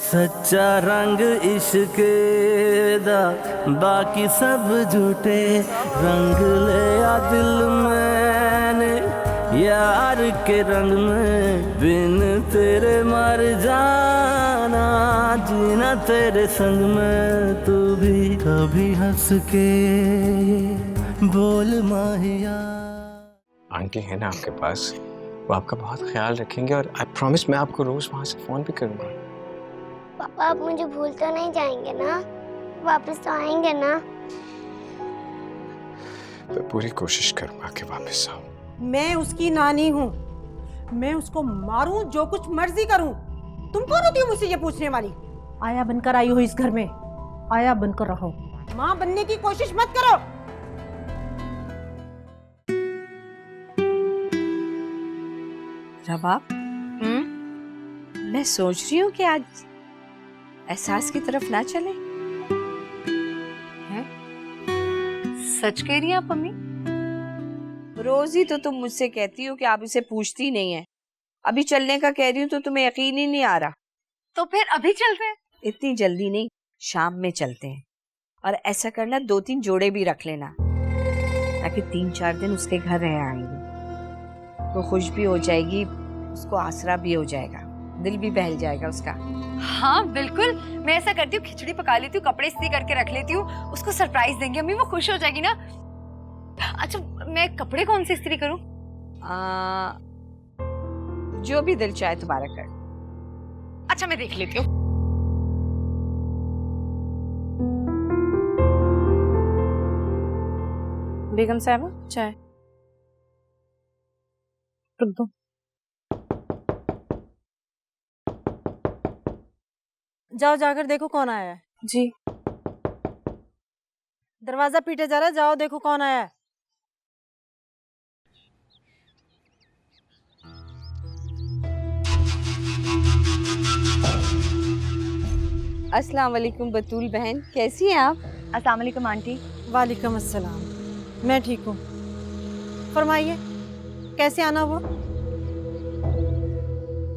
सच्चा रंग इश्क दा बाकी सब झूठे रंग ले आ दिल मैंने यार के रंग में बिन तेरे मर जाना जीना तेरे संग में तू भी कभी हंस के बोल माहिया। आंटी है ना आपके पास, वो आपका बहुत ख्याल रखेंगे और आई प्रॉमिस मैं आपको रोज वहां से फोन भी करूंगा। पापा आप मुझे भूल तो नहीं जाएंगे ना, वापस तो आएंगे ना? मैं पूरी कोशिश करूंगा कि वापस आऊं। मैं उसकी नानी हूँ, मैं उसको मारूं जो कुछ मर्जी करूं। तुम कौन होती हो मुझसे ये पूछने वाली? आया बनकर आई हो इस घर में, आया बनकर रहो, माँ बनने की कोशिश मत करो। रबाब, मैं सोच रही हूँ कि आज एहसास की तरफ ना चले। हैं? सच कह रही हैं आप अम्मी? रोज ही तो तुम मुझसे कहती हो कि आप इसे पूछती नहीं है, अभी चलने का कह रही हूँ तो तुम्हें यकीन ही नहीं आ रहा। तो फिर अभी चलते हैं? इतनी जल्दी नहीं, शाम में चलते हैं। और ऐसा करना 2-3 जोड़े भी रख लेना ताकि 3-4 दिन उसके घर रह आएंगे, वो खुश भी हो जाएगी, उसको आसरा भी हो जाएगा, दिल भी बहल जाएगा उसका। हाँ बिल्कुल, मैं ऐसा करती हूँ, खिचड़ी पका लेती हूँ, कपड़े इस्त्री करके रख लेती हूँ, उसको सरप्राइज देंगे अम्मी, वो खुश हो जाएगी ना। अच्छा मैं कपड़े कौन से इस्त्री करूँ? जो भी दिल चाहे तुम्हारा कर। अच्छा मैं देख लेती हूँ। बेगम साहबा चाय रुक दो। जाओ जाकर देखो कौन आया है। जी। दरवाजा पीटे जा रहा है, जाओ देखो कौन आया है। अस्सलाम वालेकुम बतूल बहन, कैसी हैं आप? अस्सलाम वालेकुम आंटी। वालेकुम अस्सलाम, मैं ठीक हूँ। फरमाइए कैसे आना हुआ?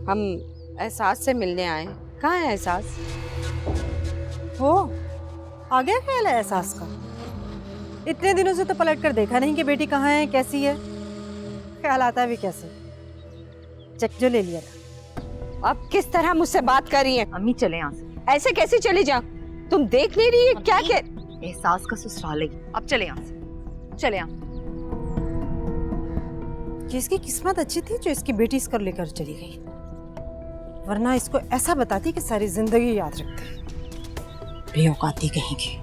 हम एहसास से मिलने आए हैं। कहाँ है एहसास? हो आ गया ख्याल है एहसास का? इतने दिनों से तो पलट कर देखा नहीं कि बेटी कहाँ है, कैसी है। ख्याल आता है भी कैसे? चेक जो ले लिया था। अब किस तरह मुझसे बात कर रही हैं? अम्मी चले यहाँ से। ऐसे कैसे चले जाऊं? तुम देख नहीं रही है क्या? एहसास का ससुराल है, अब चले यहाँ से, चले यहाँ। इसकी किस्मत अच्छी थी जो इसकी बेटी इसको लेकर चली गई, वरना इसको ऐसा बताती कि सारी जिंदगी याद रखते। बेऔकाती कहेंगी।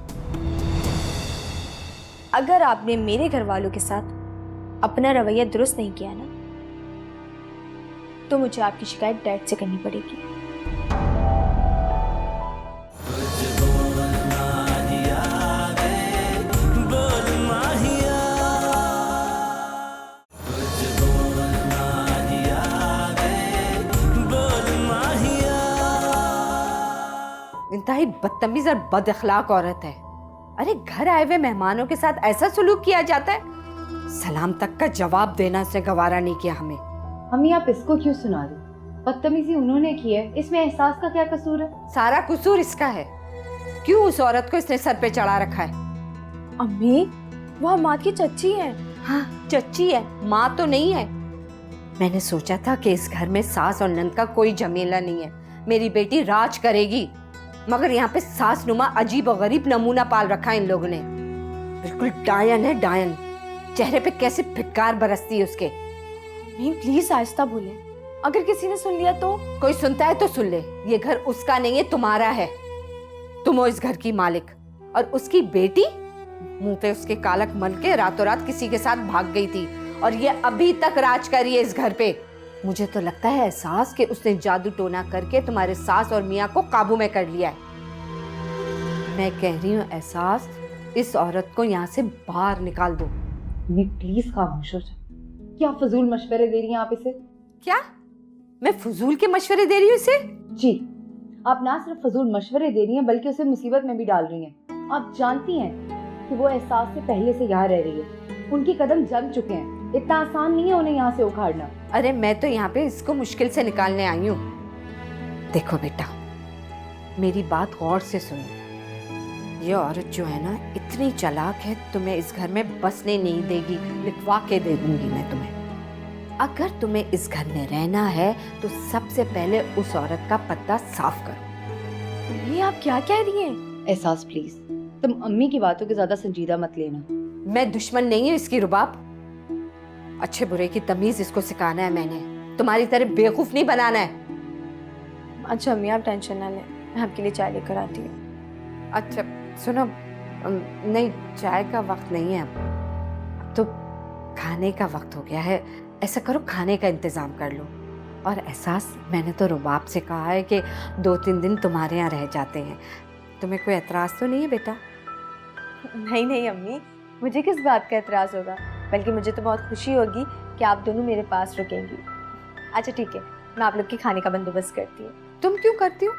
अगर आपने मेरे घर वालों के साथ अपना रवैया दुरुस्त नहीं किया ना, तो मुझे आपकी शिकायत डैड से करनी पड़ेगी। इंतहाई बदतमीज और बद अखलाक औरत है। अरे घर आए हुए मेहमानों के साथ ऐसा सलूक किया जाता है? सलाम तक का जवाब देना उसने गवारा नहीं किया हमें। अम्मी आप इसको क्यों सुना रही? बदतमीजी उन्होंने की है, इसमें एहसास का क्या कसूर है? सारा कसूर इसका है। क्यों उस औरत को इसने सर पे चढ़ा रखा है? अम्मी वो माँ की चच्ची है। हाँ चच्ची है, माँ तो नहीं है। मैंने सोचा था कि इस घर में सास और नंद का कोई जमेला नहीं है, मेरी बेटी राज करेगी, मगर यहाँ पे सास नुमा अजीब और गरीब नमूना पाल रखा है इन लोगों ने। बिल्कुल डायन है डायन, चेहरे पे कैसे फिटकार बरसती है उसके। नहीं प्लीज आहिस्ता बोले, अगर किसी ने सुन लिया तो? कोई सुनता है तो सुन ले, ये घर उसका नहीं है तुम्हारा है। तुम हो इस घर की मालिक, और उसकी बेटी मुंह पे उसके कालक मन के रातों रात किसी के साथ भाग गई थी, और ये अभी तक राज कर रही है इस घर पे। मुझे तो लगता है एहसास कि उसने जादू टोना करके तुम्हारे सास और मियाँ को काबू में कर लिया है। मैं कह रही हूँ एहसास, इस औरत को यहाँ से बाहर निकाल दो। प्लीज खामोश हो जाओ, क्या फजूल मशवरे दे रही हैं आप इसे? क्या मैं फजूल के मशवरे दे रही हूँ इसे? जी, आप ना सिर्फ फजूल मशवरे दे रही हैं बल्कि उसे मुसीबत में भी डाल रही हैं। आप जानती हैं कि वो एहसास से पहले से यहाँ रह रही है, उनके कदम जम चुके हैं, इतना आसान नहीं है उन्हें यहाँ से उखाड़ना। अरे मैं तो यहाँ पे इसको मुश्किल से निकालने आई हूँ। देखो बेटा, मेरी बात गौर से सुनो। ये औरत जो है ना इतनी चालाक है, तुम्हें इस घर में बसने नहीं देगी, लिखवा के दे दूंगी मैं तुम्हें। अगर तुम्हें इस घर में रहना है तो सबसे पहले उस औरत का पत्ता साफ करो। ये आप क्या कह रही हैं? एहसास प्लीज, तुम अम्मी की बातों को ज्यादा संजीदा मत लेना। मैं दुश्मन नहीं हूँ इसकी रुबाब। अच्छे बुरे की तमीज इसको सिखाना है मैंने, तुम्हारी तरह बेवकूफ नहीं बनाना है। अच्छा अम्मी आप टेंशन ना लें, मैं आपके लिए चाय लेकर आती हूँ। अच्छा सुनो, नहीं चाय का वक्त नहीं है अब तो खाने का वक्त हो गया है। ऐसा करो खाने का इंतजाम कर लो। और एहसास, मैंने तो रुबाब से कहा है कि 2-3 दिन तुम्हारे यहाँ रह जाते हैं। तुम्हें कोई एतराज़ तो नहीं है बेटा? नहीं नहीं अम्मी, मुझे किस बात का एतराज़ होगा, बल्कि मुझे तो बहुत खुशी होगी कि आप दोनों मेरे पास रुकेंगी। अच्छा ठीक है, मैं आप लोग के खाने का बंदोबस्त करती हूँ। तुम क्यों करती हो?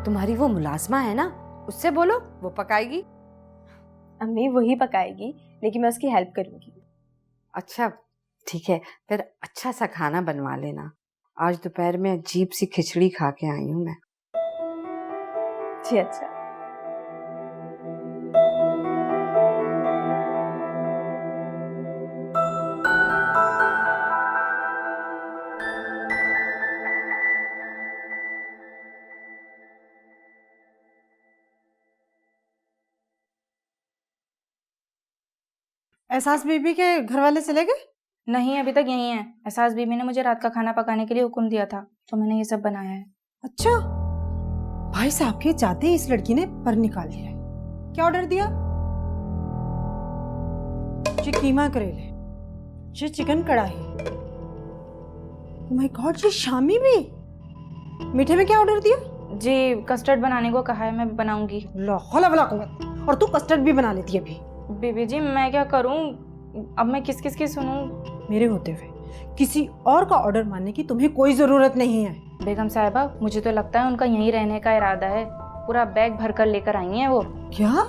तुम्हारी वो मुलाजमा है ना, उससे बोलो, वो पकाएगी। अम्मी वही पकाएगी, लेकिन मैं उसकी हेल्प करूँगी। अच्छा ठीक है, फिर अच्छा सा खाना बनवा लेना। आज दोपहर में अजीब सी खिचड़ी खा के आई हूँ मैं। जी अच्छा। एहसास बीबी के घर वाले चले गए? नहीं, अभी तक यही है। एहसास बीबी ने मुझे रात का खाना पकाने के लिए हुक्म दिया था, तो मैंने ये सब बनाया है। अच्छा, भाई साहब के जाते ही इस लड़की ने पर निकाल लिया है। क्या ऑर्डर दिया? ये कीमा करेले, ये चिकन कढ़ाई, ओह माय गॉड, ये शामी भी। मीठे में क्या ऑर्डर दिया? जी कस्टर्ड बनाने को कहा है, मैं बनाऊंगी। ला हौला वला कुव्वत। और तू कस्टर्ड भी बना लेती है अभी। बीबी जी मैं क्या करूं, अब मैं किस किस की सुनूं? मेरे होते हुए किसी और का ऑर्डर मानने की तुम्हें कोई जरूरत नहीं है। बेगम साहिबा, मुझे तो लगता है उनका यहीं रहने का इरादा है। पूरा बैग भर कर लेकर आई हैं वो। क्या?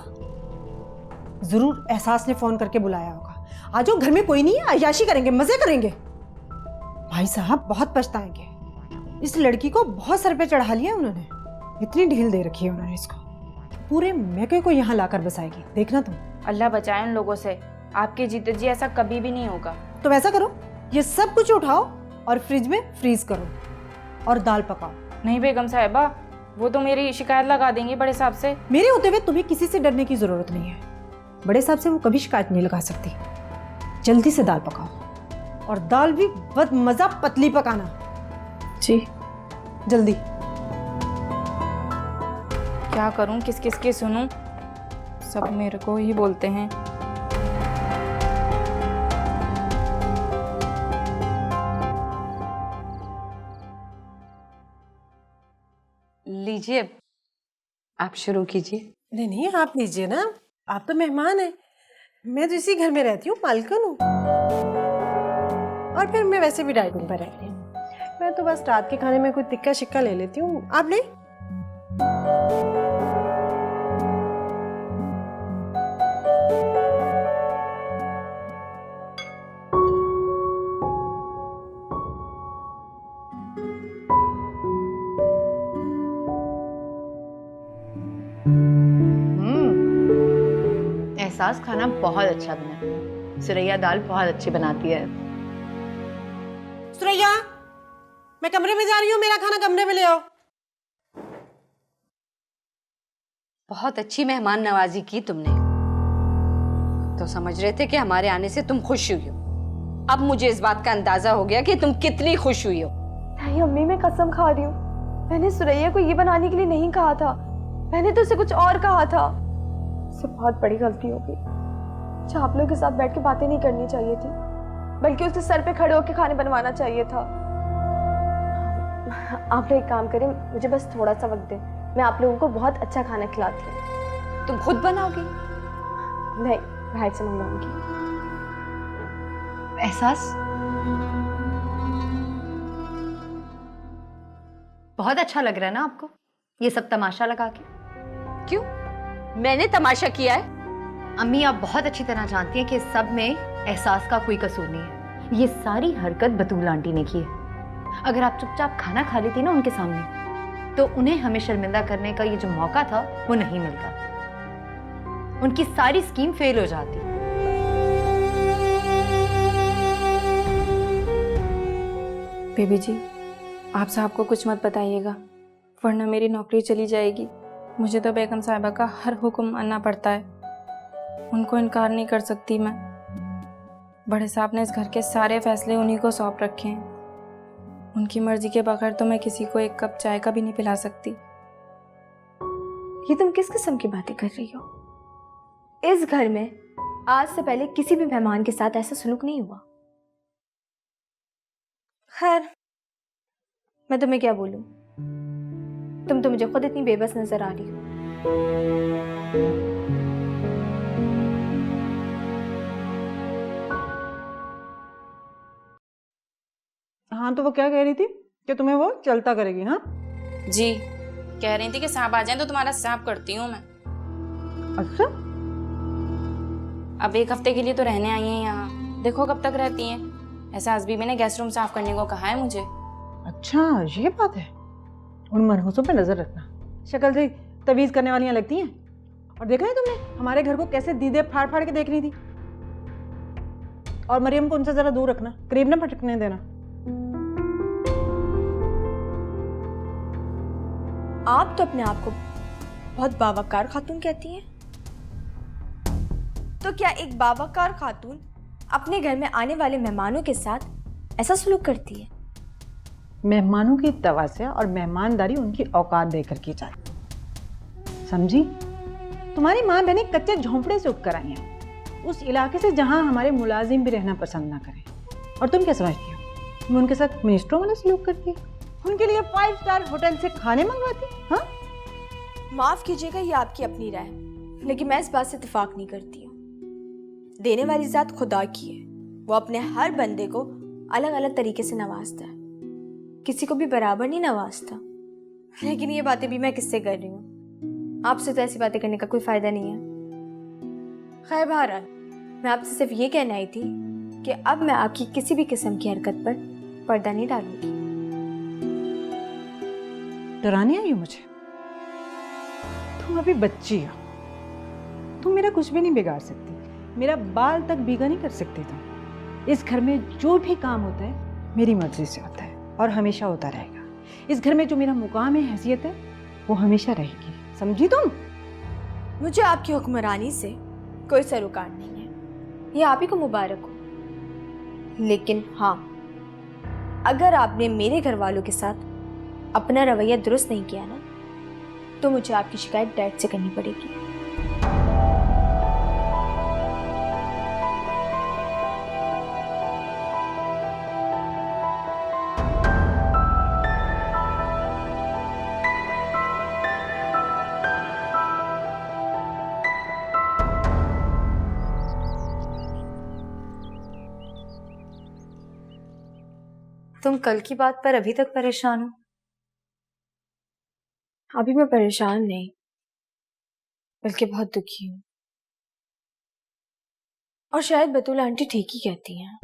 जरूर एहसास ने फोन करके बुलाया होगा। आज घर में कोई नहीं है, अय्याशी करेंगे, मजे करेंगे। भाई साहब बहुत पछताएंगे। इस लड़की को बहुत सर पे चढ़ा लिया उन्होंने। इतनी ढील दे रखी है उन्होंने इसको। पूरे मैके को यहाँ लाकर बसाएगी, देखना तुम। अल्लाह बचाए उन लोगों से। आपके जीते जी ऐसा कभी भी नहीं होगा। तो वैसा करो, ये सब कुछ उठाओ और फ्रिज में फ्रीज करो और दाल पकाओ। नहीं बेगम साहिबा, वो तो मेरी शिकायत लगा देंगी बड़े साहब से। मेरे होते हुए तुम्हें किसी से डरने की जरूरत नहीं है। बड़े साहब से वो कभी शिकायत नहीं लगा सकती। जल्दी से दाल पकाओ और दाल भी बहुत मजा पतली पकाना। जी जल्दी। क्या करूं, किस किस की सुनूं? सब मेरे को ही बोलते हैं। लीजिए, आप शुरू कीजिए। नहीं नहीं, आप लीजिए ना, आप तो मेहमान हैं। मैं तो इसी घर में रहती हूँ, मालकिन हूँ। और फिर मैं वैसे भी डाइटिंग पर रहती हूँ। मैं तो बस रात के खाने में कोई तिक्का शिक्का ले लेती हूँ। आप ले। एहसास खाना बहुत अच्छा बना है। सुरैया दाल बहुत अच्छी बनाती है। सुरैया, मैं कमरे में जा रही हूँ, मेरा खाना कमरे में ले आओ। बहुत अच्छी मेहमान नवाजी की तुमने। तो समझ रहे थे कि हमारे आने से तुम खुश हुई हो। अब मुझे इस बात का अंदाजा हो गया कि तुम कितनी खुश हुई हो। नहीं अम्मी, मैं कसम खा रही हूँ, मैंने सुरैया को ये बनाने के लिए नहीं कहा था। मैंने तो उसे कुछ और कहा था। इससे बहुत बड़ी गलती हो गई। अच्छा, आप लोगों के साथ बैठ के बातें नहीं करनी चाहिए थी, बल्कि उसे सर पे खड़े होकर खाने बनवाना चाहिए था। आप लोग एक काम करें, मुझे बस थोड़ा सा वक्त दें, मैं आप लोगों को बहुत अच्छा खाना खिलाती हूँ। तुम खुद बनाओगी? नहीं, बाहर से मंगवाऊंगी। एहसास बहुत अच्छा लग रहा है ना आपको, ये सब तमाशा लगा के? क्यों, मैंने तमाशा किया है? अम्मी आप बहुत अच्छी तरह जानती हैं कि इस सब में एहसास का कोई कसूर नहीं है। ये सारी हरकत बतूल आंटी ने की है। अगर आप चुपचाप खाना खा लेती ना उनके सामने, तो उन्हें हमें शर्मिंदा करने का ये जो मौका था वो नहीं मिलता, उनकी सारी स्कीम फेल हो जाती। बेबी जी, आप साहब को कुछ मत बताइएगा, वरना मेरी नौकरी चली जाएगी। मुझे तो बेगम साहिबा का हर हुक्म मानना पड़ता है, उनको इनकार नहीं कर सकती मैं। बड़े साहब ने इस घर के सारे फैसले उन्हीं को सौंप रखे हैं, उनकी मर्जी के बगैर तो मैं किसी को एक कप चाय का भी नहीं पिला सकती। ये तुम किस किस्म की बातें कर रही हो? इस घर में आज से पहले किसी भी मेहमान के साथ ऐसा सलूक नहीं हुआ। खैर, मैं तुम्हें क्या बोलूं, तुम तो मुझे खुद इतनी बेबस नजर आ रही हो। हाँ, तो वो क्या कह रही थी कि तुम्हें वो चलता करेगी? हाँ जी, कह रही थी कि साहब आ जाएं तो तुम्हारा साफ करती हूँ मैं। अच्छा, अब 1 हफ्ते के लिए तो रहने आई हैं यहाँ, देखो कब तक रहती हैं। एहसास बीबी ने गेस्ट रूम साफ करने को कहा है मुझे। अच्छा ये बात है। उन मनहूसों पे नजर रखना, शक्ल से तवीज करने वालियां लगती हैं। और देखा है तुमने हमारे घर को कैसे दीदे फाड़ फाड़ के देख रही थी। और मरियम को उनसे जरा दूर रखना, करीब ना भटकने देना। आप तो अपने आप को बहुत बावकार खातून कहती हैं, तो क्या एक बावकार खातून अपने घर में आने वाले मेहमानों के साथ ऐसा सलूक करती है? मेहमानों की तवज्जो और मेहमानदारी उनकी औकात देकर की जाती, समझी? तुम्हारी माँ बहनें कच्चे झोंपड़े से उठकर आई हैं, उस इलाके से जहाँ हमारे मुलाजिम भी रहना पसंद ना करें। और तुम क्या समझती हो, तुम उनके साथ मिनिस्टरों वाला सलूक करती है, उनके लिए 5 स्टार होटल से खाने मंगवाती? हाँ, माफ कीजिएगा, ये आपकी अपनी राय है, लेकिन मैं इस बात से इत्तेफाक नहीं करती हूँ। देने वाली जात खुदा की है, वो अपने हर बंदे को अलग अलग तरीके से नवाजता है, किसी को भी बराबर नहीं नवाजता। लेकिन ये बातें भी मैं किससे कर रही हूँ, आपसे तो ऐसी बातें करने का कोई फायदा नहीं है। खैर बहरहाल, मैं आपसे सिर्फ ये कहना आई थी कि अब मैं आपकी किसी भी किस्म की हरकत पर पर्दा नहीं डालूंगी। डराने आई हो मुझे? तुम अभी बच्ची हो, तुम मेरा कुछ भी नहीं बिगाड़ सकती, मेरा बाल तक भीगा नहीं कर सकती तुम। इस घर में जो भी काम होता है मेरी मर्जी से होता है और हमेशा होता रहेगा। इस घर में जो मेरा मुकाम है, हैसियत है, वो हमेशा रहेगी, समझी तुम? मुझे आपकी हुक्मरानी से कोई सरोकार नहीं है, ये आप ही को मुबारक हो। लेकिन हाँ, अगर आपने मेरे घर वालों के साथ अपना रवैया दुरुस्त नहीं किया ना, तो मुझे आपकी शिकायत डैड से करनी पड़ेगी। तुम कल की बात पर अभी तक परेशान हो? अभी मैं परेशान नहीं, बल्कि बहुत दुखी हूँ। और शायद बतूला आंटी ठीक ही कहती हैं,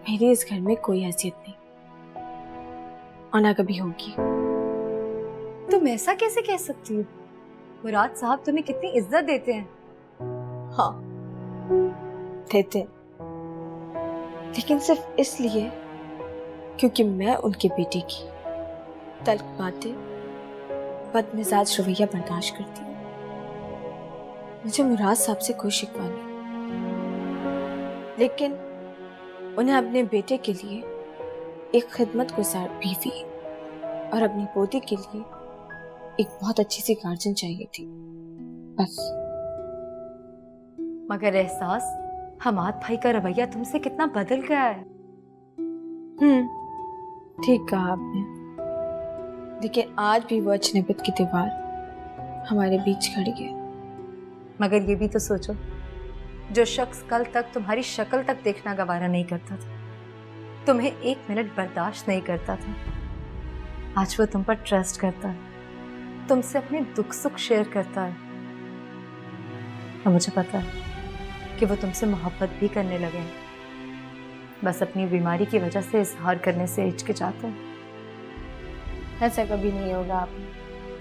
मेरी इस घर में कोई हैसियत नहीं और ना कभी होगी। तुम ऐसा कैसे कह सकती हो? मुराद साहब तुम्हें कितनी इज्जत देते हैं। हाँ देते, लेकिन सिर्फ इसलिए क्योंकि मैं उनके बेटे की तल्ख बातें, बदमिजाज रवैया बर्दाश्त करती हूँ। मुझे मुराद साहब से कोई शिकवा नहीं, लेकिन उन्हें अपने बेटे के लिए एक खिदमतगुजार बीवी और अपनी पोती के लिए एक बहुत अच्छी सी गार्जियन चाहिए थी, बस। मगर एहसास, हमाद भाई का रवैया तुमसे कितना बदल गया है। ठीक कहा आपने, लेकिन आज भी वो अजनबियत की दीवार हमारे बीच खड़ी है। मगर ये भी तो सोचो, जो शख्स कल तक तुम्हारी शक्ल तक देखना गवारा नहीं करता था, तुम्हें 1 मिनट बर्दाश्त नहीं करता था, आज वो तुम पर ट्रस्ट करता है, तुमसे अपने दुख सुख शेयर करता है। और मुझे पता है कि वो तुमसे मोहब्बत भी करने लगे हैं, बस अपनी बीमारी की वजह से इजहार करने से हिचकिचाते हैं। ऐसा कभी नहीं होगा आप।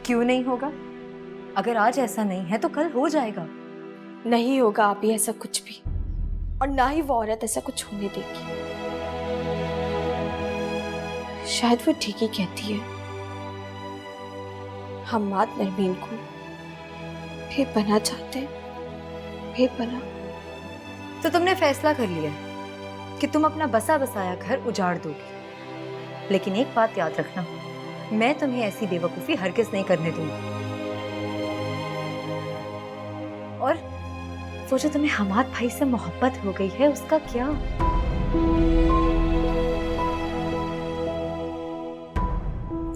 क्यों नहीं होगा? अगर आज ऐसा नहीं है तो कल हो जाएगा। नहीं होगा आप ही ऐसा कुछ भी, और ना ही वो औरत ऐसा कुछ होने देगी। शायद वो ठीक ही कहती है, हम मात नरमीन को बेपनाह चाहते हैं, बेपनाह। तो तुमने फैसला कर लिया है कि तुम अपना बसा बसाया घर उजाड़ दोगी। लेकिन एक बात याद रखना, मैं तुम्हें ऐसी बेवकूफी हरगिज नहीं करने दूंगी। और वो जो तुम्हें हमाद भाई से मोहब्बत हो गई है, उसका क्या?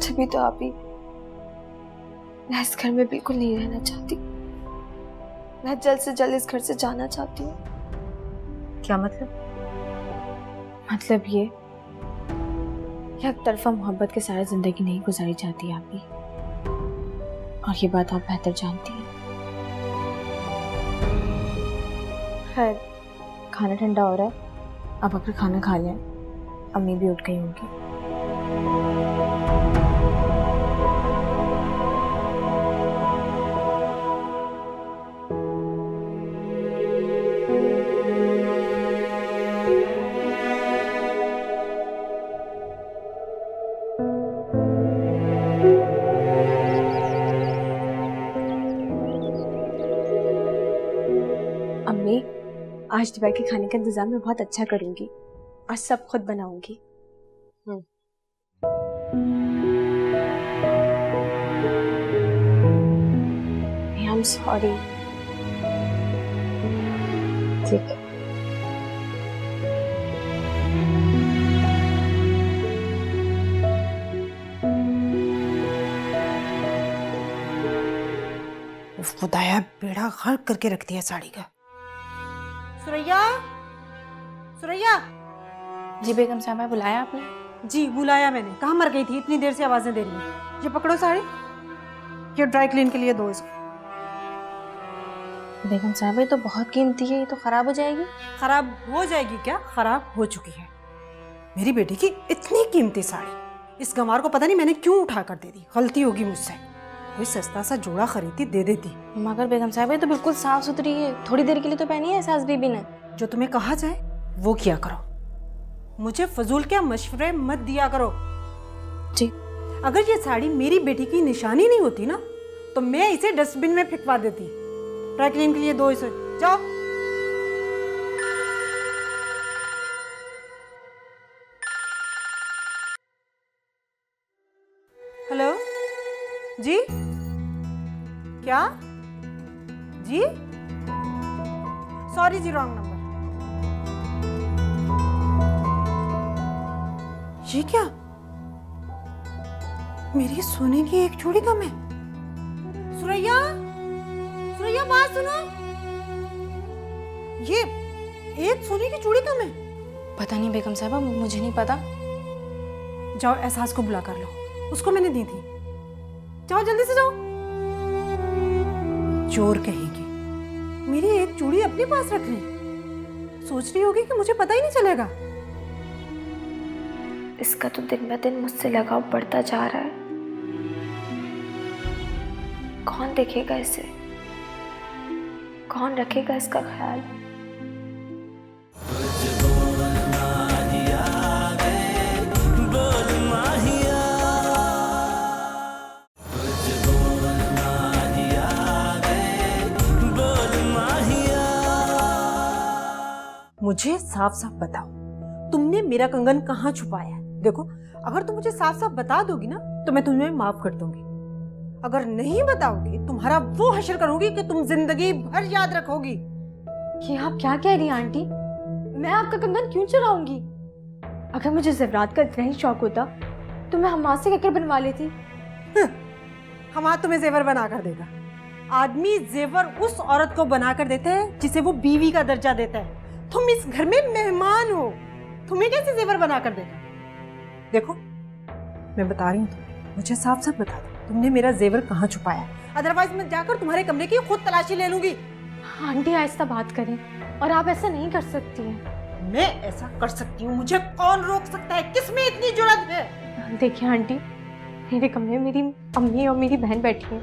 तभी तो आप ही, मैं इस घर में बिल्कुल नहीं रहना चाहती। मैं जल्द से जल्द इस घर से जाना चाहती हूँ। क्या मतलब? मतलब ये एक तरफा मोहब्बत के सारे जिंदगी नहीं गुजारी जाती आप ही, और ये बात आप बेहतर जानती हैं। खैर, खाना ठंडा हो रहा है, अब अगर खाना खा लें, अम्मी भी उठ गई होंगी। अम्मी, आज दोपहर के खाने का इंतजाम मैं बहुत अच्छा करूंगी और सब खुद बनाऊंगी। I am sorry. ठीक है। खुदाया, बेड़ा गर्क करके रख दिया साड़ी का। सुरैया, सुरैया। जी बेगम साहबा, बुलाया आपने? जी बुलाया मैंने। कहाँ मर गई थी, इतनी देर से आवाजें दे रही है। ये पकड़ो साड़ी, ये ड्राई क्लीन के लिए दो इसको। बेगम साहबा, ये तो बहुत कीमती है, ये तो खराब हो जाएगी। खराब हो जाएगी क्या? खराब हो चुकी है। मेरी बेटी की इतनी कीमती साड़ी इस गंवार को पता नहीं मैंने क्यों उठा कर दे दी। गलती होगी मुझसे, कोई सस्ता सा जोड़ा खरीदती दे देती। मगर बेगम साहब, ये तो बिल्कुल साफ सुथरी है, थोड़ी देर के लिए तो पहनी है सास बीबी ने। जो तुम्हें कहा जाए वो किया करो, मुझे फजूल के मशवरे मत दिया करो। जी। अगर ये साड़ी मेरी बेटी की निशानी नहीं होती ना, तो मैं इसे डस्टबिन में फेंकवा देती। ड्राई क्लीन के लिए दो इसे, जाओ। हेलो जी, क्या जी? सॉरी जी, रॉन्ग नंबर। ये क्या? मेरी सोने की एक चूड़ी कम है। सुरैया, सुरैया बात सुनो, ये एक सोने की चूड़ी कम है। पता नहीं बेगम साहबा, मुझे नहीं पता। जाओ एहसास को बुला कर लो, उसको मैंने दी थी। जाओ जल्दी से जाओ। चोर कहेगी, मेरी एक चूड़ी अपने पास रख ली। सोच रही होगी कि मुझे पता ही नहीं चलेगा। इसका तो दिन ब दिन मुझसे लगाव बढ़ता जा रहा है। कौन देखेगा इसे, कौन रखेगा इसका ख्याल? मुझे साफ साफ बताओ, तुमने मेरा कंगन कहाँ छुपाया है? देखो, अगर तुम मुझे साफ साफ बता दोगी ना, तो मैं तुम्हें माफ कर दूंगी। अगर नहीं बताओगी, तुम्हारा वो हश्र करूंगी कि तुम जिंदगी भर याद रखोगी। ये आप क्या कह रही हैं आंटी? मैं आपका कंगन क्यों चुराऊंगी? अगर मुझे ज़ेवरात का इतना ही शौक होता तो मैं हमाद से कहकर बनवा लेती। हमाद तुम्हें जेवर बना कर देगा। आदमी जेवर उस औरत को बना कर देते हैं जिसे वो बीवी का दर्जा देता है। तुम इस घर में मेहमान हो, तुम्हें कैसे जेवर बना कर देगा? देखो, मैं बता रही हूँ तुम्हें, मुझे साफ साफ बता दो, तुमने मेरा जेवर कहाँ छुपाया, अदरवाइज मैं जाकर तुम्हारे कमरे की खुद तलाशी ले लूंगी। आंटी आहिस्ता बात करें, और आप ऐसा नहीं कर सकती हैं। मैं ऐसा कर सकती हूँ, मुझे कौन रोक सकता है? किसमें इतनी जुर्रत है? देखिए आंटी, मेरे कमरे में मेरी अम्मी और मेरी बहन बैठी हैं।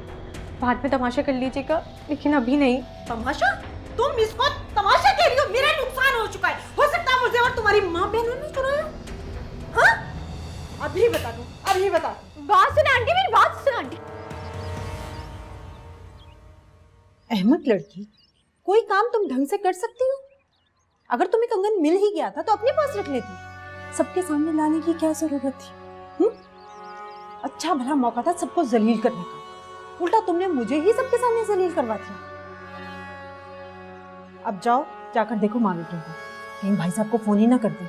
बाद में तमाशा कर लीजिएगा, लेकिन अभी नहीं। तमाशा? तुम इसको तमाशा कह रही हो? मेरा नुकसान हो चुका है, हो सकता है मुझे और तुम्हारी माँ बहनों ने चुराया। हाँ? अभी बता दूं, अभी बता दूं। बात सुन आंटी, मेरी बात सुन आंटी। अहमद लड़की, कोई काम तुम ढंग से कर सकती हो? अगर तुम्हें कंगन मिल ही गया था तो अपने पास रख लेती। सबके सामने लाने की क्या जरूरत थी? अच्छा भला मौका था सबको जलील करने का, उल्टा तुमने मुझे ही सबके सामने जलील करवा दिया। अब जाओ, जाकर देखो माँ बेटों को, कहीं भाई साहब को फोन ही ना कर दे।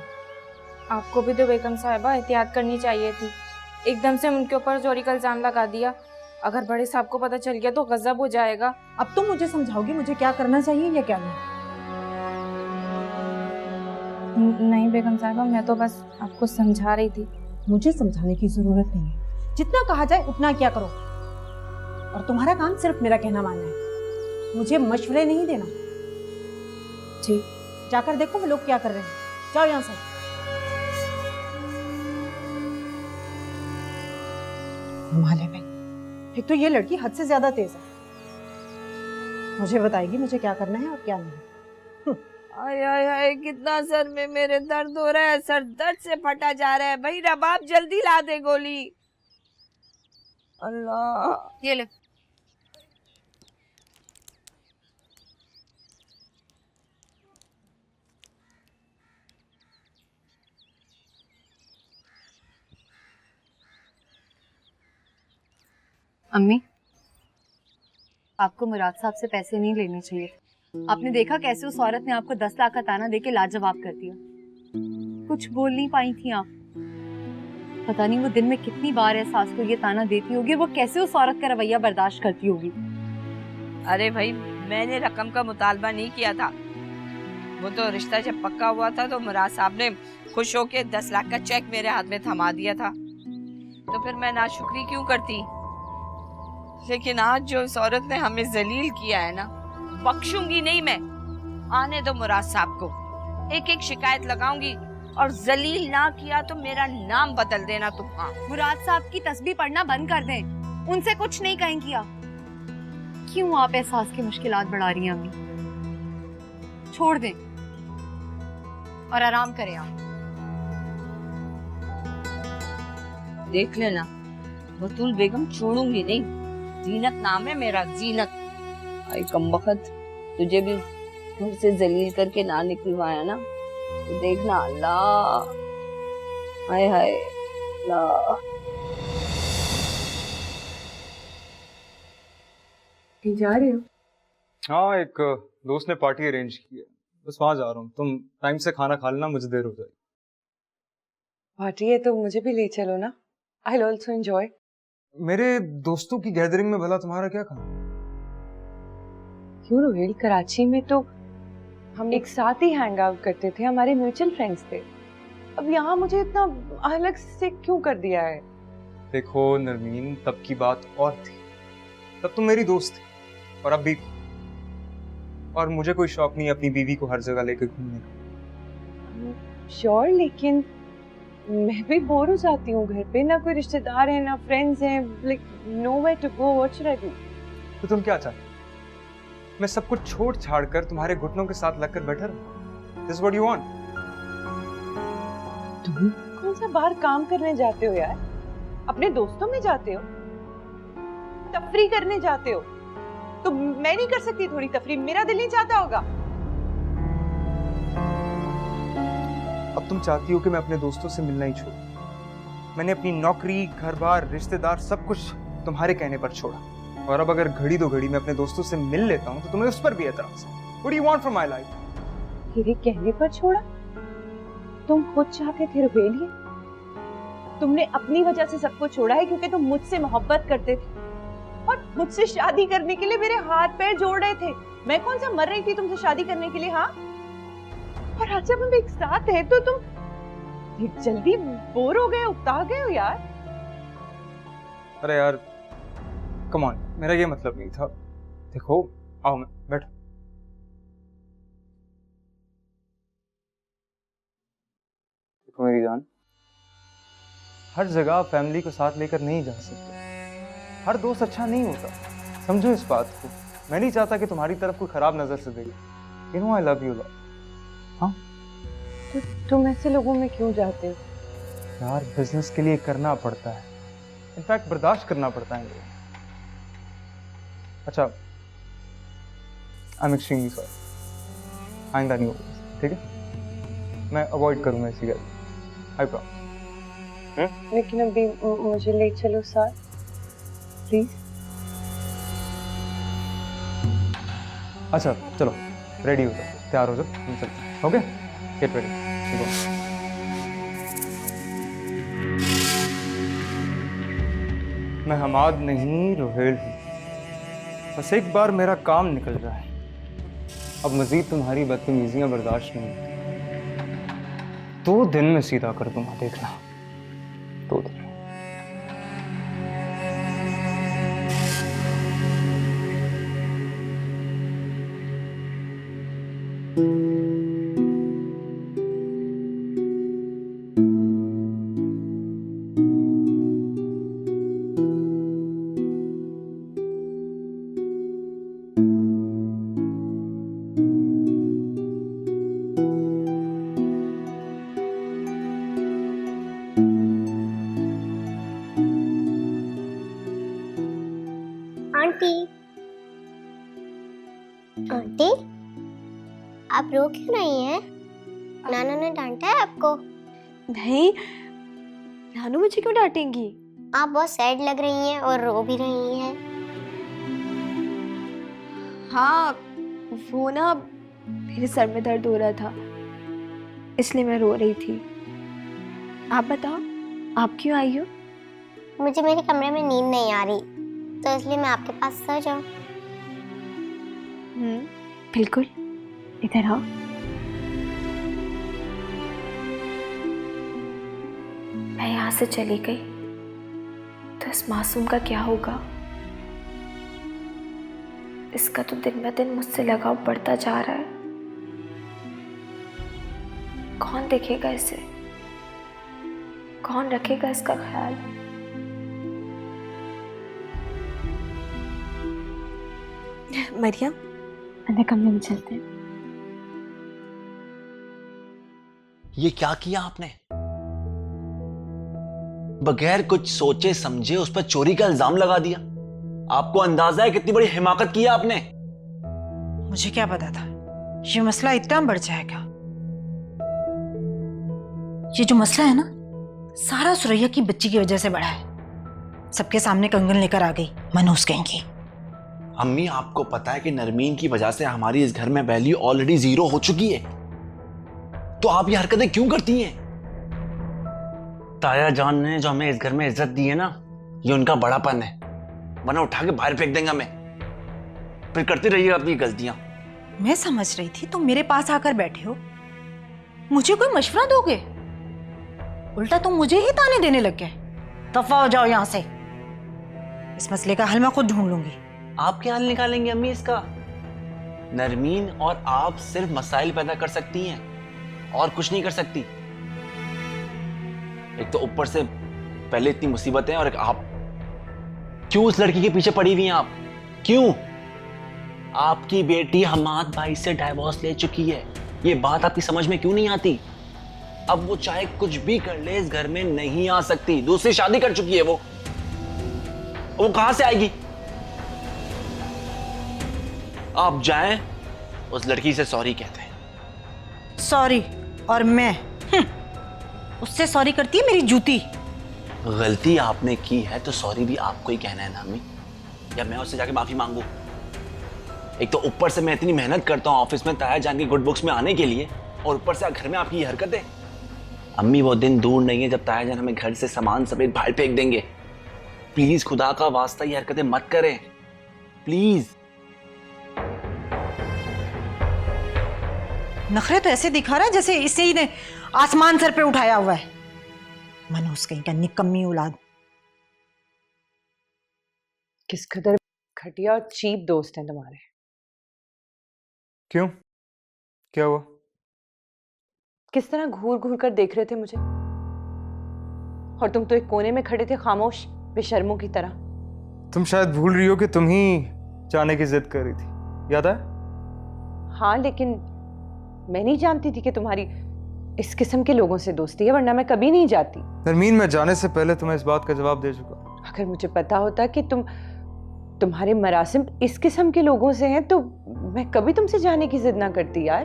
आपको भी तो बेगम साहिबा एहतियात करनी चाहिए थी। एकदम से उनके ऊपर चोरी का इल्जाम लगा दिया। अगर बड़े साहब को पता चल गया तो गजब हो जाएगा। अब तुम मुझे समझाओगी मुझे क्या करना चाहिए या क्या नहीं? नहीं बेगम साहिबा, मैं तो बस आपको समझा रही थी। मुझे समझाने की जरूरत नहीं है, जितना कहा जाए उतना क्या करो। और तुम्हारा काम सिर्फ मेरा कहना मानना है, मुझे मशवरे नहीं देना। जी। जाकर देखो वो लोग क्या कर रहे हैं, जाओ यहाँ से। माले में एक तो ये लड़की हद से ज्यादा तेज है, मुझे बताएगी मुझे क्या करना है और क्या नहीं। आय आय आय, कितना सर में मेरे दर्द हो रहा है, सर दर्द से फटा जा रहा है। भाई रबाब जल्दी ला दे गोली। अल्लाह, ये ले। अम्मी, आपको मुराद साहब से पैसे नहीं लेने चाहिए। आपने देखा कैसे उस औरत ने आपको 10 लाख का ताना देके लाजवाब कर दिया। कुछ बोल नहीं पाई थी आप। पता नहीं वो दिन में कितनी बार एहसास को ये ताना देती होगी, वो कैसे उस औरत का रवैया बर्दाश्त करती होगी। अरे भाई, मैंने रकम का मुतालबा नहीं किया था। वो तो रिश्ता जब पक्का हुआ था तो मुराद साहब ने खुश होके 10 लाख का चेक मेरे हाथ में थमा दिया था। तो फिर मैं नाशुक्री क्यों करती? लेकिन आज जो इस औरत ने हमें जलील किया है ना, बख्शूंगी नहीं मैं। आने दो मुराद साहब को, एक एक शिकायत लगाऊंगी, और जलील ना किया तो मेरा नाम बदल देना तुम। हाँ, मुराद साहब की तस्बीह पढ़ना बंद कर दें, उनसे कुछ नहीं कहेंगी आप। क्यों आप एहसास की मुश्किलात बढ़ा रही हैं अम्मी? छोड़ दें और आराम करें आप। देख लेना, बतूल बेगम छोड़ूंगी नहीं। जीनत नाम है मेरा, जीनत। आई कमबख्त, तुझे भी घर से जलील करके ना निकलवाया ना, तो देखना। अल्लाह, हाय हाय अल्लाह। जा रहे हो? हाँ, एक दोस्त ने पार्टी अरेंज की है, बस वहां जा रहा हूँ। तुम टाइम से खाना खा लेना, मुझे देर हो जाएगी। पार्टी है तो मुझे भी ले चलो ना, आई विल आल्सो एंजॉय। मेरे दोस्तों की गैदरिंग में भला तुम्हारा क्या काम? क्यों रोहिल, कराची में तो हम एक साथ ही हैंग आउट करते थे, हमारे म्यूचुअल फ्रेंड्स थे। अब यहाँ मुझे इतना अलग से क्यों कर दिया है? देखो नरमीन, तब की बात और थी। तब तुम मेरी दोस्त थी और अब भी। और मुझे कोई शौक नहीं अपनी बीवी को हर जगह लेकर घूमने का। श्योर, लेकिन मैं भी बोर हो जाती हूँ घर पे। ना कोई रिश्तेदार है, ना फ्रेंड्स हैं, like nowhere to go. What should I do? तो तुम क्या चाहते? मैं सब कुछ छोड़ छाड़ कर तुम्हारे घुटनों के साथ लगकर बैठा रहूं? This is what you want? तुम कौन सा बाहर काम करने जाते हो यार? अपने दोस्तों में जाते हो, तफरी करने जाते हो। तो मैं नहीं कर सकती थोड़ी तफरी? मेरा दिल नहीं चाहता होगा? अब तुम चाहती हो कि मैं अपने दोस्तों से मिलना ही छोड़ूं। मैंने अपनी नौकरी, घर-बार, रिश्तेदार सब कुछ तुम्हारे कहने पर छोड़ा। और अब अगर घड़ी दो घड़ी मैं अपने दोस्तों से मिल लेता हूं तो तुम्हें उस पर भी एतराज है। What do you want from my life? तेरे कहने पर छोड़ा? तुम खुद चाहते थे रुबेलिया। तुमने अपनी वजह से सब कुछ छोड़ा है क्योंकि तुम मुझसे मोहब्बत करते थे और मुझसे शादी करने के लिए मेरे हाथ पैर जोड़ रहे थे। मैं कौन सा मर रही थी तुमसे शादी करने के लिए? हाँ, और आज जब हम एक साथ हैं तो तुम जल्दी बोर हो गए, उकता गए हो यार। अरे यार, कम ऑन, मेरा ये मतलब नहीं था। देखो, आओ मैं बैठो। देखो मेरी जान, हर जगह फैमिली को साथ लेकर नहीं जा सकते। हर दोस्त अच्छा नहीं होता, समझो इस बात को। मैं नहीं चाहता कि तुम्हारी तरफ कोई खराब नजर से देखे। You know I love you lot. हाँ, तो तुम ऐसे लोगों में क्यों जाते हो? यार बिजनेस के लिए करना पड़ता है, इनफैक्ट बर्दाश्त करना पड़ता है। अच्छा, आई एम एक्सट्रीमली सॉरी, आइंदा नहीं होगा, ठीक है? मैं अवॉइड करूंगा ऐसी गलती, आई प्रॉमिस। लेकिन अभी मुझे ले चलो साथ प्लीज। अच्छा चलो, रेडी हो जाओ, तैयार हो जाओ, हम चलते हैं। Okay, get ready. मैं हमाद नहीं, रोहेल हूँ। बस एक बार मेरा काम निकल जाए, अब मजीद तुम्हारी बदतमीजियां बर्दाश्त नहीं होती। 2 दिन में सीधा कर दूंगा, देखना, 2 दिन। आंटी, आंटी, आप रो क्यों रही हैं? नाना ने डांटा है आपको? नहीं, नानू मुझे क्यों डांटेंगी? आप बहुत सैड लग रही हैं और रो भी रही हैं। हाँ, वो ना मेरे सर में दर्द हो रहा था, इसलिए मैं रो रही थी। आप बताओ, आप क्यों आई हो? मुझे मेरे कमरे में नींद नहीं आ रही, तो इसलिए मैं आपके पास सो जाऊं। बिल्कुल, इधर आओ। मैं यहाँ से चली गई तो इस मासूम का क्या होगा? इसका तो दिन ब दिन मुझसे लगाव बढ़ता जा रहा है। कौन देखेगा इसे? कौन रखेगा इसका ख्याल? मरियम, अंदर कमरे में चलते हैं। ये क्या किया आपने? बगैर कुछ सोचे समझे उस पर चोरी का इल्जाम लगा दिया। आपको अंदाजा है कितनी बड़ी हिमाकत की आपने? मुझे क्या पता था ये मसला इतना बढ़ जाएगा। ये जो मसला है ना, सारा सुरैया की बच्ची की वजह से बढ़ा है। सबके सामने कंगन लेकर आ गई, मनहूस कहेंगी। अम्मी, आपको पता है कि नरमीन की वजह से हमारी इस घर में वैल्यू ऑलरेडी 0 हो चुकी है, तो आप ये हरकतें क्यों करती हैं? ताया जान ने जो हमें इस घर में इज्जत दी है ना, ये उनका बड़ापन है, वरना उठा के बाहर फेंक देंगे हमें। फिर करती रहिएगा अपनी गलतियां। मैं समझ रही थी तुम मेरे पास आकर बैठे हो, मुझे कोई मशवरा दोगे, उल्टा तुम मुझे ही ताने देने लग गए। दफा हो जाओ यहाँ से, इस मसले का हल मैं खुद ढूंढ लूंगी। आप क्या हल निकालेंगे अम्मी इसका? नरमीन और आप सिर्फ मसाइल पैदा कर सकती हैं और कुछ नहीं कर सकती। एक तो ऊपर से पहले इतनी मुसीबतें, और एक आप। क्यों उस लड़की के पीछे पड़ी हुई हैं आप? क्यों? आपकी बेटी हमाद भाई से डाइवोर्स ले चुकी है, ये बात आपकी समझ में क्यों नहीं आती? अब वो चाहे कुछ भी कर ले, इस घर में नहीं आ सकती। दूसरी शादी कर चुकी है वो कहां से आएगी? आप जाएं, उस लड़की से सॉरी कहते हैं। सॉरी? और मैं उससे सॉरी करती है मेरी जूती। गलती आपने की है तो सॉरी भी आपको ही कहना है ना अम्मी, या मैं उससे जाके माफी मांगू? एक तो ऊपर से मैं इतनी मेहनत करता हूँ ऑफिस में ताया जान की गुड बुक्स में आने के लिए, और ऊपर से घर में आपकी हरकतें। अम्मी, वो दिन दूर नहीं है जब ताया जान हमें घर से सामान समेत बाहर फेंक देंगे। प्लीज खुदा का वास्ता ये हरकतें मत करें, प्लीज। नखरे तो ऐसे दिखा रहा है जैसे इसे ही ने आसमान सर पे उठाया हुआ है। मनहूस कहीं का निकम्मी औलाद। किस कदर घटिया और चीप दोस्त हैं तुम्हारे। क्यों, क्या हुआ? किस तरह घूर घूर कर देख रहे थे मुझे। और तुम तो एक कोने में खड़े थे खामोश, बेशर्मों की तरह। तुम शायद भूल रही हो कि तुम ही जाने की जिद कर रही थी, याद है? हाँ, लेकिन मैं नहीं जानती थी कि तुम्हारी इस किस्म के लोगों से दोस्ती है, वरना मैं कभी नहीं जाती। नरमीन, मैं जाने से पहले तुम्हें इस बात का जवाब दे चुका। अगर मुझे पता होता कि तुम्हारे मरासिम इस किस्म के लोगों से हैं तो मैं कभी तुमसे जाने की जिद ना करती यार।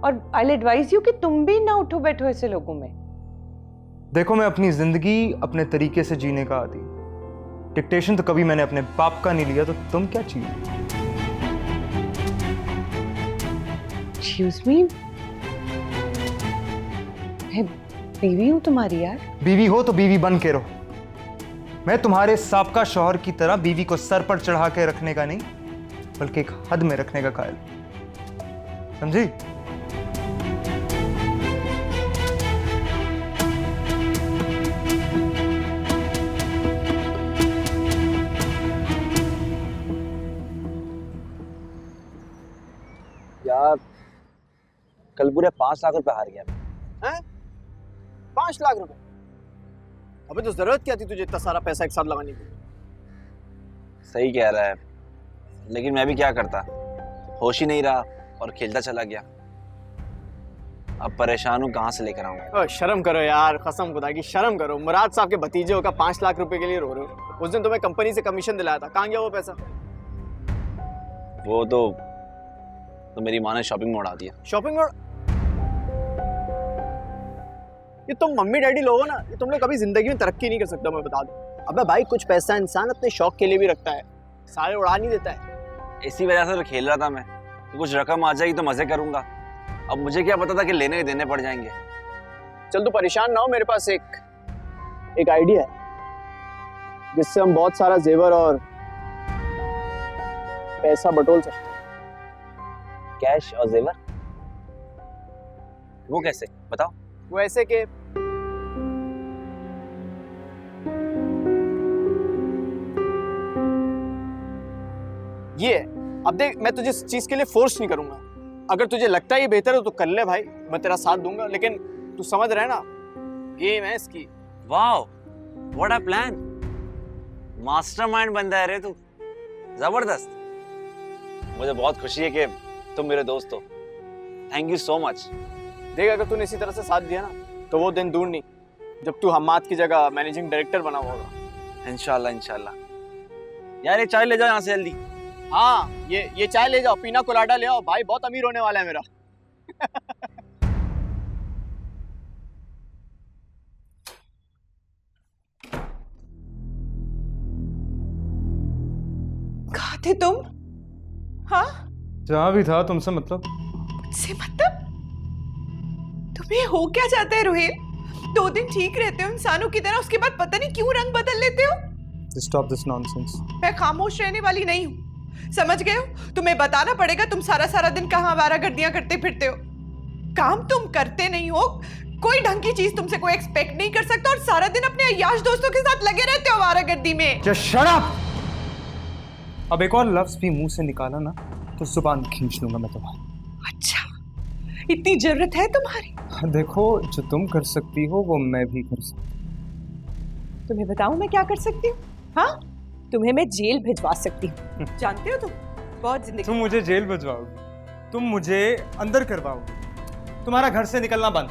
और आई एडवाइज यू कि तुम भी ना उठो बैठो ऐसे लोगों में। देखो, मैं अपनी जिंदगी अपने तरीके से जीने का आदी। डिक्टेशन तो कभी मैंने अपने बाप का नहीं लिया, तो तुम क्या चाहिए? एक्सक्यूज मी, मैं बीवी हूं तुम्हारी यार। बीवी हो तो बीवी बन के रहो। मैं तुम्हारे साबका शौहर की तरह बीवी को सर पर चढ़ा के रखने का नहीं, बल्कि एक हद में रखने का कायल। समझी? यार कल पूरे 5 लाख रुपए हार गया मैं। हैं? 5 लाख रुपए? अबे तो जरूरत क्या थी तुझे इतना सारा पैसा एक साथ लगाने की? सही कह रहा है, लेकिन मैं भी क्या करता, होश ही नहीं रहा और खेलता चला गया। अब परेशान हूँ, कहाँ से लेकर आऊँ? शर्म करो यार, कसम खुदा की शर्म करो। मुराद साहब के भतीजे होकर 5 लाख रुपए के लिए रो रहे हो। उस दिन तुम्हें कंपनी से कमीशन दिलाया था, कहाँ गया वो पैसा? वो तो मेरी माँ ने शॉपिंग में उड़ा दिया। शॉपिंग में? ये तुम मम्मी डैडी लोग हो ना, ये तुम लोग कभी जिंदगी में तरक्की नहीं कर सकते, मैं बता दूं। अबे भाई, कुछ पैसा इंसान अपने शौक के लिए भी रखता है, सारे उड़ा नहीं देता है। इसी वजह से तो खेल रहा था मैं कि कुछ रकम आ जाएगी तो मजे करूंगा। अब मुझे क्या पता था कि लेने देने पड़ जाएंगे। चल तू परेशान ना हो, मेरे पास एक आइडिया है जिससे हम बहुत सारा जेवर और पैसा बटोर सकते हैं। कैश और जेवर? वो कैसे, बताओ। वो ऐसे कि ये, अब देख, मैं तुझे इस चीज के लिए फोर्स नहीं करूंगा। अगर तुझे लगता है ये बेहतर है तो कर ले भाई, मैं तेरा साथ दूंगा, लेकिन तू समझ रहे ना, गेम है इसकी। Wow, what a plan. Mastermind बंदा है रे तू, जबरदस्त। मुझे बहुत खुशी है कि तुम मेरे दोस्त हो। Thank you so much. देख, अगर तूने इसी तरह से साथ दिया ना तो वो दिन दूर नहीं जब तू हम्माद की जगह मैनेजिंग डायरेक्टर बना होगा। इंशाल्लाह इंशाल्लाह। यार ये चाय ले जाओ यहाँ से जल्दी। हाँ, ये चाय ले जाओ, पीना कोलाडा ले आओ भाई, बहुत अमीर होने वाला है मेरा। कहाँ थे तुम? हाँ, जहां भी था, तुमसे मतलब? मुझसे मतलब? तुम्हें हो क्या जाता है रोहित? 2 दिन ठीक रहते हो इंसानों की तरह, उसके बाद पता नहीं क्यों रंग बदल लेते हो। Stop this nonsense. मैं खामोश रहने वाली नहीं हूँ, समझ गए हो? तुम्हें बताना पड़ेगा, तुम सारा दिन कहाँ आवारागर्दियां करते फिरते हो। काम तुम करते नहीं हो, कोई ढंग की चीज तुमसे कोई एक्सपेक्ट नहीं कर सकता, और सारा दिन अपने अय्याश दोस्तों के साथ लगे रहते हो आवारागर्दी में। Just shut up! अब एक और लफ्ज भी मुंह से निकाला ना तो जुबान खींच लूंगा मैं तुम्हारी। अच्छा, इतनी जरूरत है तुम्हारी? देखो, जो तुम कर सकती हो वो मैं भी कर सकती हूँ। तुम्हें बताऊं मैं क्या कर सकती हूँ? हाँ, तुम्हें मैं जेल भिजवा सकती हूँ। जानते हो तुम बहुत जिंदगी। तुम मुझे जेल भिजवाओगी? तुम मुझे अंदर करवाओगी? तुम्हारा घर से निकलना बंद।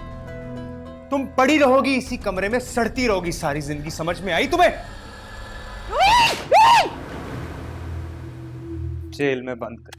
तुम पड़ी रहोगी इसी कमरे में, सड़ती रहोगी सारी जिंदगी। समझ में आई तुम्हें? जेल में बंद कर।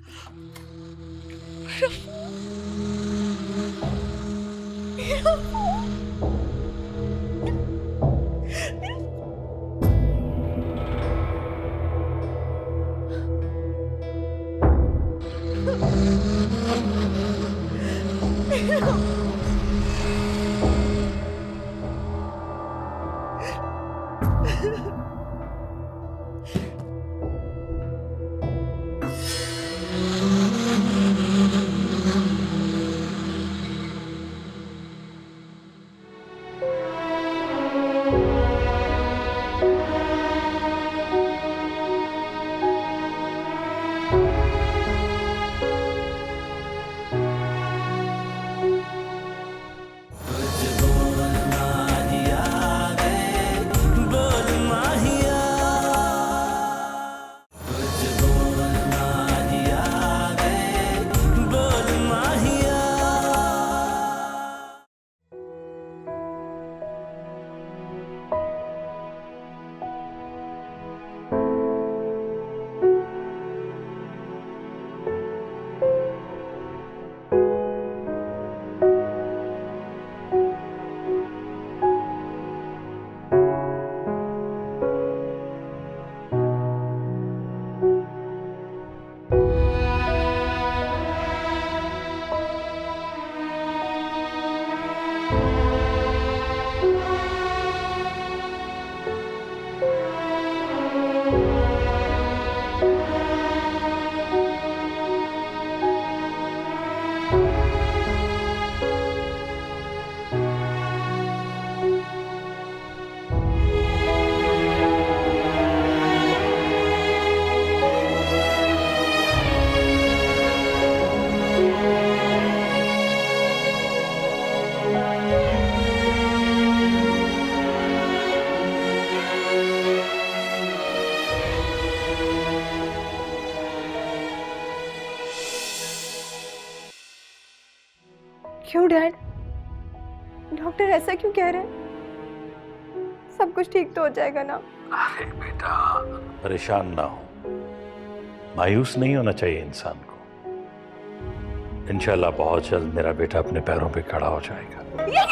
क्यों डैड? डॉक्टर ऐसा क्यों कह रहे हैं? सब कुछ ठीक तो हो जाएगा ना? अरे बेटा, परेशान ना हो, मायूस नहीं होना चाहिए इंसान को। इंशाल्लाह बहुत जल्द मेरा बेटा अपने पैरों पे खड़ा हो जाएगा। ये